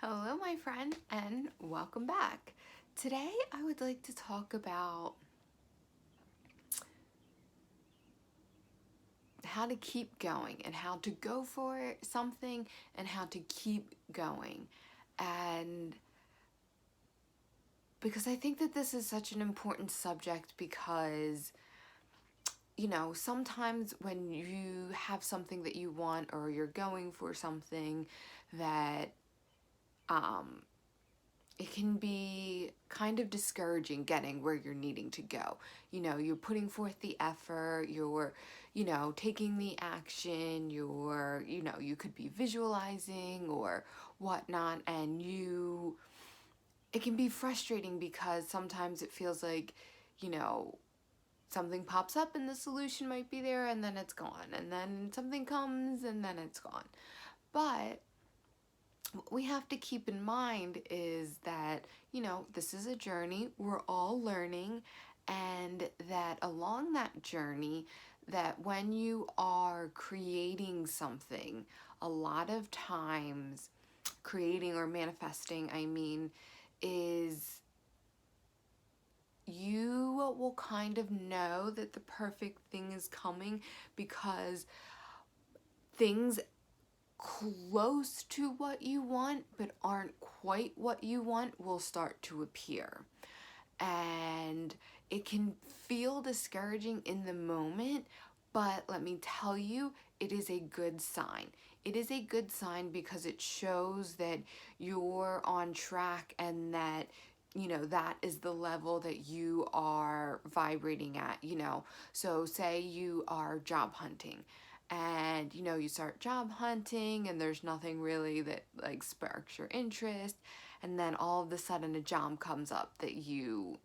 Hello, my friend, and welcome back. Today, I would like to talk about how to keep going and how to go for something and how to keep going. And because I think that this is such an important subject because, sometimes when you have something that you want or you're going for something that, um, it can be kind of discouraging getting where you're needing to go. You're putting forth the effort, you're, taking the action, you could be visualizing or whatnot, and it can be frustrating because sometimes it feels like, you know, something pops up and the solution might be there and then it's gone, and then something comes and then it's gone. But what we have to keep in mind is that, this is a journey, we're all learning, and that along that journey, that when you are creating something, a lot of times, creating or manifesting, is you will kind of know that the perfect thing is coming because things close to what you want but aren't quite what you want will start to appear. And it can feel discouraging in the moment, but let me tell you, it is a good sign. It is a good sign because it shows that you're on track and that that is the level that you are vibrating at. So say you are job hunting and you start job hunting and there's nothing really that like sparks your interest, and then all of a sudden a job comes up that you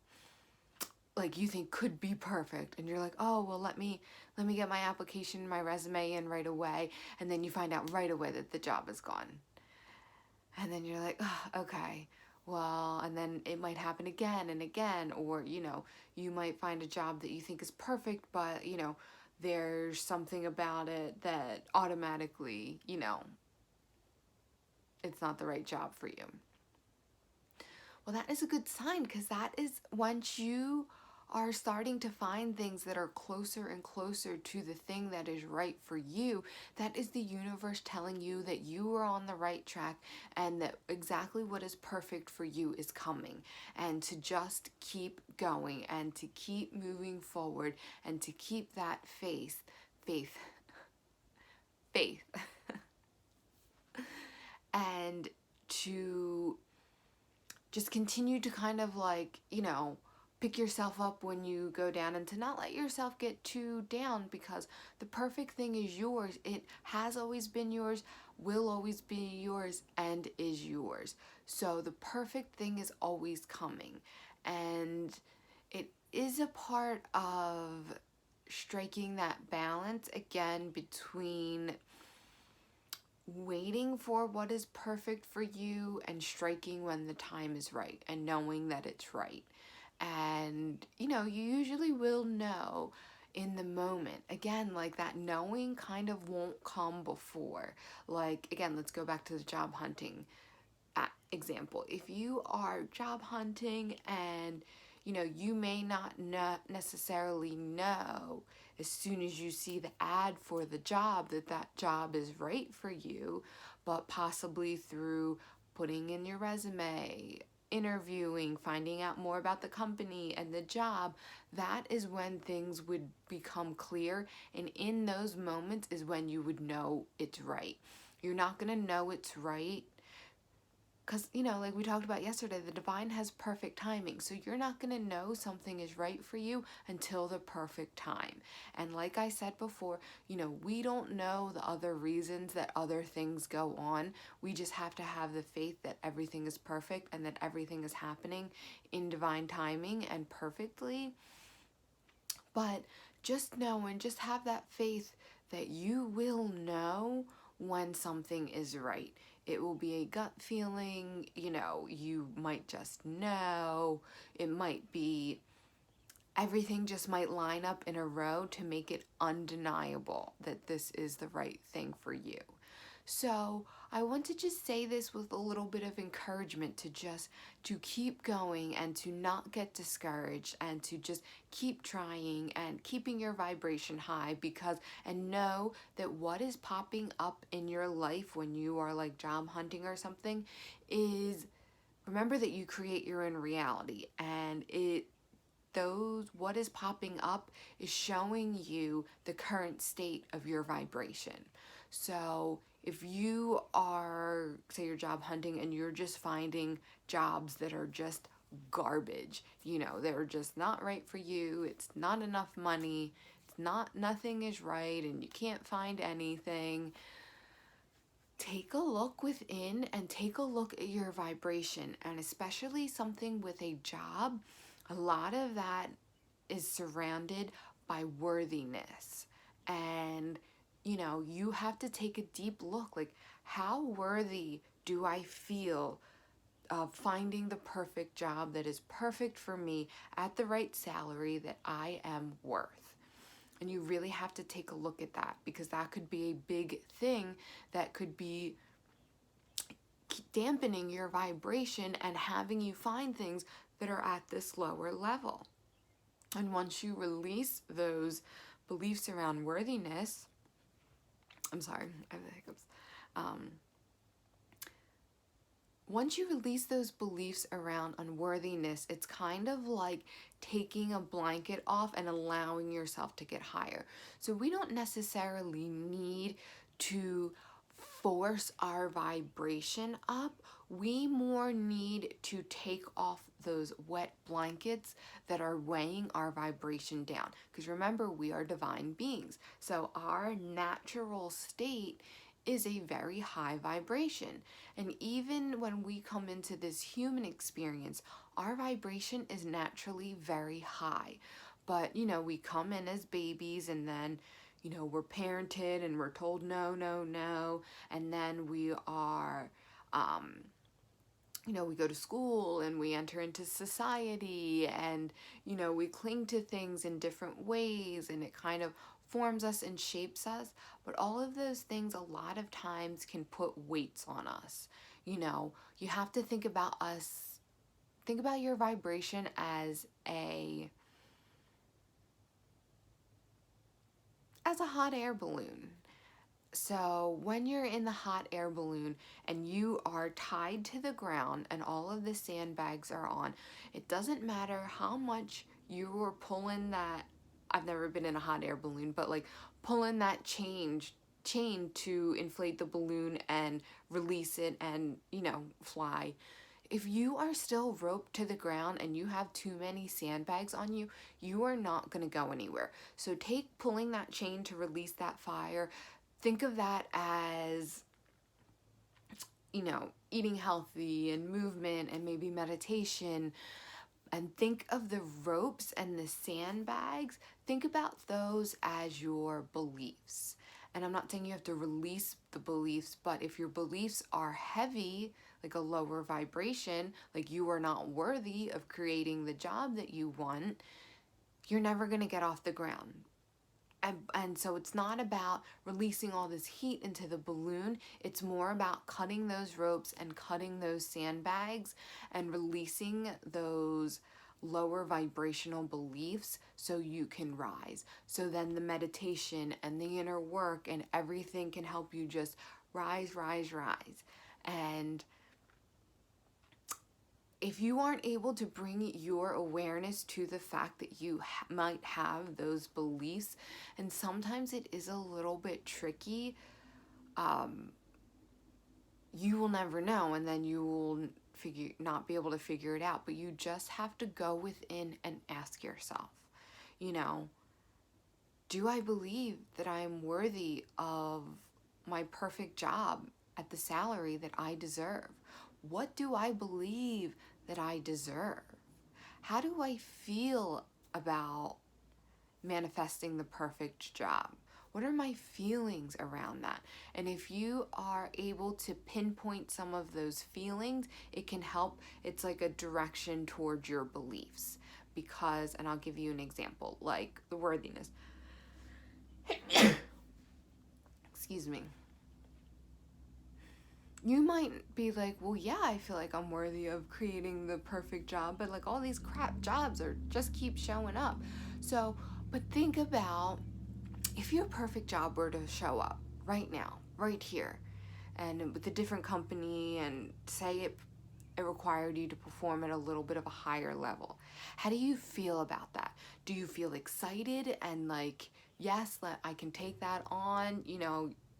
think could be perfect, and you're like, oh well, let me get my application, my resume in right away, and then you find out right away that the job is gone, and then you're like, oh, okay, well, and then it might happen again and again, or you might find a job that you think is perfect, but there's something about it that automatically it's not the right job for you. Well, that is a good sign because that is once you are starting to find things that are closer and closer to the thing that is right for you, that is the universe telling you that you are on the right track and that exactly what is perfect for you is coming. And to just keep going and to keep moving forward and to keep that faith, faith, and to just continue to kind of like, pick yourself up when you go down and to not let yourself get too down because the perfect thing is yours. It has always been yours, will always be yours, and is yours. So the perfect thing is always coming. And it is a part of striking that balance again between waiting for what is perfect for you and striking when the time is right and knowing that it's right. And you usually will know in the moment. Again, like that knowing kind of won't come before. Like, again, let's go back to the job hunting example. If you are job hunting and you may not necessarily know as soon as you see the ad for the job that that job is right for you, but possibly through putting in your resume, interviewing, finding out more about the company and the job, that is when things would become clear. And in those moments is when you would know it's right. You're not going to know it's right because, like we talked about yesterday, the divine has perfect timing. So you're not going to know something is right for you until the perfect time. And like I said before, we don't know the other reasons that other things go on. We just have to have the faith that everything is perfect and that everything is happening in divine timing and perfectly. But just know and just have that faith that you will know when something is right. It will be a gut feeling, you might just know. It might be everything just might line up in a row to make it undeniable that this is the right thing for you. So I want to just say this with a little bit of encouragement to keep going and to not get discouraged and to just keep trying and keeping your vibration high, and know that what is popping up in your life when you are like job hunting or something is, remember that you create your own reality, and what is popping up is showing you the current state of your vibration. So if you are, say you're job hunting and you're just finding jobs that are just garbage, they're just not right for you, it's not enough money, nothing is right, and you can't find anything, take a look within and take a look at your vibration. And especially something with a job, a lot of that is surrounded by worthiness. And you have to take a deep look, like, how worthy do I feel of finding the perfect job that is perfect for me at the right salary that I am worth? And you really have to take a look at that, because that could be a big thing that could be dampening your vibration and having you find things that are at this lower level. And once you release those beliefs around worthiness, I'm sorry, I have the hiccups. Once you release those beliefs around unworthiness, it's kind of like taking a blanket off and allowing yourself to get higher. So we don't necessarily need to force our vibration up. We more need to take off those wet blankets that are weighing our vibration down. Because remember, we are divine beings. So our natural state is a very high vibration. And even when we come into this human experience, our vibration is naturally very high. But, we come in as babies, and then, we're parented and we're told no, no, no. And then we are, we go to school and we enter into society, and, we cling to things in different ways, and it kind of forms us and shapes us. But all of those things a lot of times can put weights on us. You have to think about your vibration as a hot air balloon. So when you're in the hot air balloon and you are tied to the ground and all of the sandbags are on, it doesn't matter how much you were pulling that, I've never been in a hot air balloon, but like pulling that chain to inflate the balloon and release it and, fly. If you are still roped to the ground and you have too many sandbags on you, you are not going to go anywhere. So take pulling that chain to release that fire. Think of that as, eating healthy and movement and maybe meditation. And think of the ropes and the sandbags. Think about those as your beliefs. And I'm not saying you have to release the beliefs, but if your beliefs are heavy, like a lower vibration, like you are not worthy of creating the job that you want, you're never going to get off the ground. And so it's not about releasing all this heat into the balloon. It's more about cutting those ropes and cutting those sandbags and releasing those lower vibrational beliefs so you can rise. So then the meditation and the inner work and everything can help you just rise, rise, rise. And if you aren't able to bring your awareness to the fact that you might have those beliefs, and sometimes it is a little bit tricky, you will never know, and then you will not be able to figure it out. But you just have to go within and ask yourself, do I believe that I am worthy of my perfect job at the salary that I deserve? What do I believe that I deserve? How do I feel about manifesting the perfect job? What are my feelings around that? And if you are able to pinpoint some of those feelings, it can help. It's like a direction towards your beliefs. Because, and I'll give you an example, like the worthiness. Excuse me. you might be like, well, yeah, I feel like I'm worthy of creating the perfect job, but like all these crap jobs are just keep showing up. So, but think about if your perfect job were to show up right now, right here, and with a different company, and say it required you to perform at a little bit of a higher level. How do you feel about that? Do you feel excited and like, yes, I can take that on,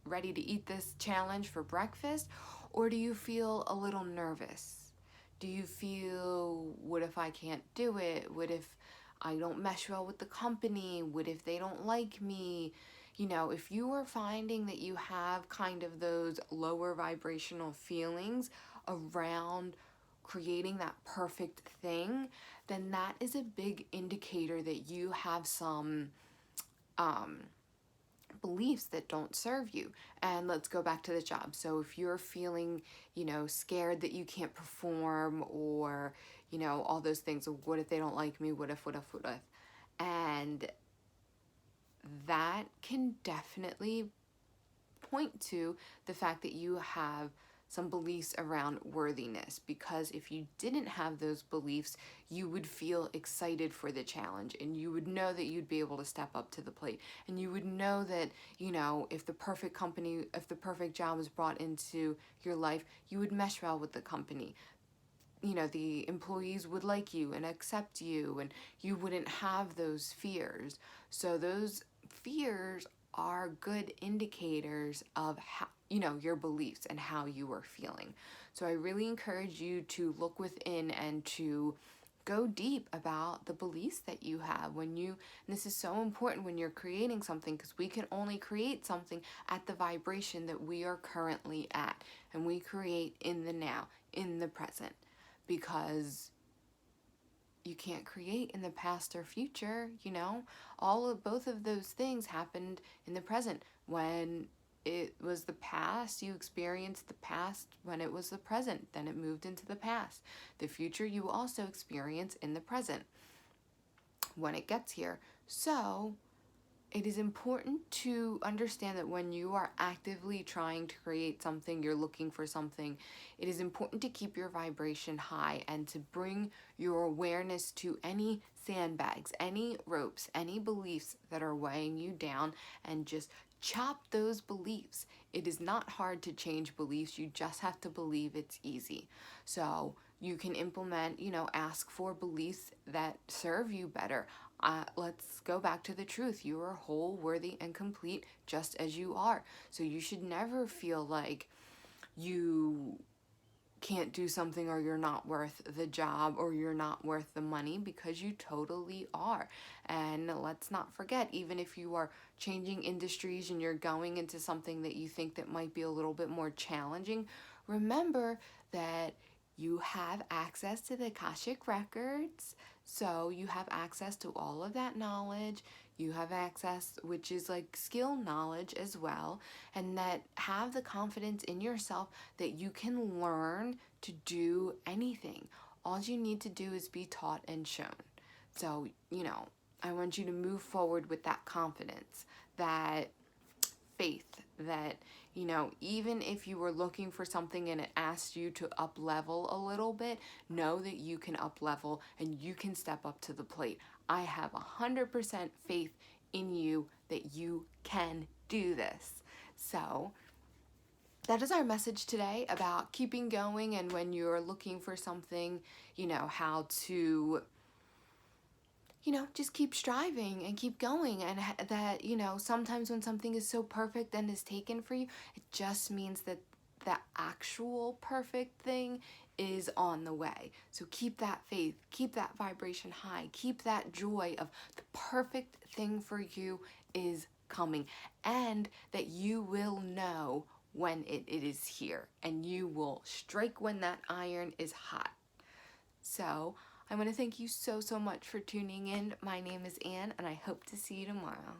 ready to eat this challenge for breakfast? Or do you feel a little nervous? Do you feel, what if I can't do it? What if I don't mesh well with the company? What if they don't like me? If you are finding that you have kind of those lower vibrational feelings around creating that perfect thing, then that is a big indicator that you have some um, beliefs that don't serve you. And let's go back to the job. So if you're feeling, scared that you can't perform, or, all those things, what if they don't like me? What if? And that can definitely point to the fact that you have some beliefs around worthiness, because if you didn't have those beliefs, you would feel excited for the challenge, and you would know that you'd be able to step up to the plate, and you would know that, if the perfect company, if the perfect job was brought into your life, you would mesh well with the company. The employees would like you and accept you, and you wouldn't have those fears. So those fears are good indicators of how, your beliefs and how you are feeling. So I really encourage you to look within and to go deep about the beliefs that you have and this is so important when you're creating something, because we can only create something at the vibration that we are currently at, and we create in the now, in the present, because you can't create in the past or future. Both of those things happened in the present. When it was the past, you experienced the past. When it was the present, then it moved into the past. The future you also experience in the present when it gets here. So it is important to understand that when you are actively trying to create something, you're looking for something, it is important to keep your vibration high and to bring your awareness to any sandbags, any ropes, any beliefs that are weighing you down, and just chop those beliefs. It is not hard to change beliefs. You just have to believe it's easy. So you can implement, ask for beliefs that serve you better. Let's go back to the truth. You are whole, worthy, and complete just as you are. So you should never feel like you can't do something, or you're not worth the job, or you're not worth the money, because you totally are. And let's not forget, even if you are changing industries and you're going into something that you think that might be a little bit more challenging, remember that you have access to the Akashic records. So you have access to all of that knowledge. You have access, which is like skill knowledge as well, and that have the confidence in yourself that you can learn to do anything. All you need to do is be taught and shown. So, I want you to move forward with that confidence, that faith, that, even if you were looking for something and it asked you to up level a little bit, know that you can up level and you can step up to the plate. I have 100% faith in you that you can do this. So that is our message today about keeping going, and when you're looking for something, how to just keep striving and keep going, and that, sometimes when something is so perfect and is taken for you, it just means that the actual perfect thing is on the way. So keep that faith, keep that vibration high, keep that joy of the perfect thing for you is coming, and that you will know when it is here, and you will strike when that iron is hot. So I want to thank you so much for tuning in. My name is Anne, and I hope to see you tomorrow.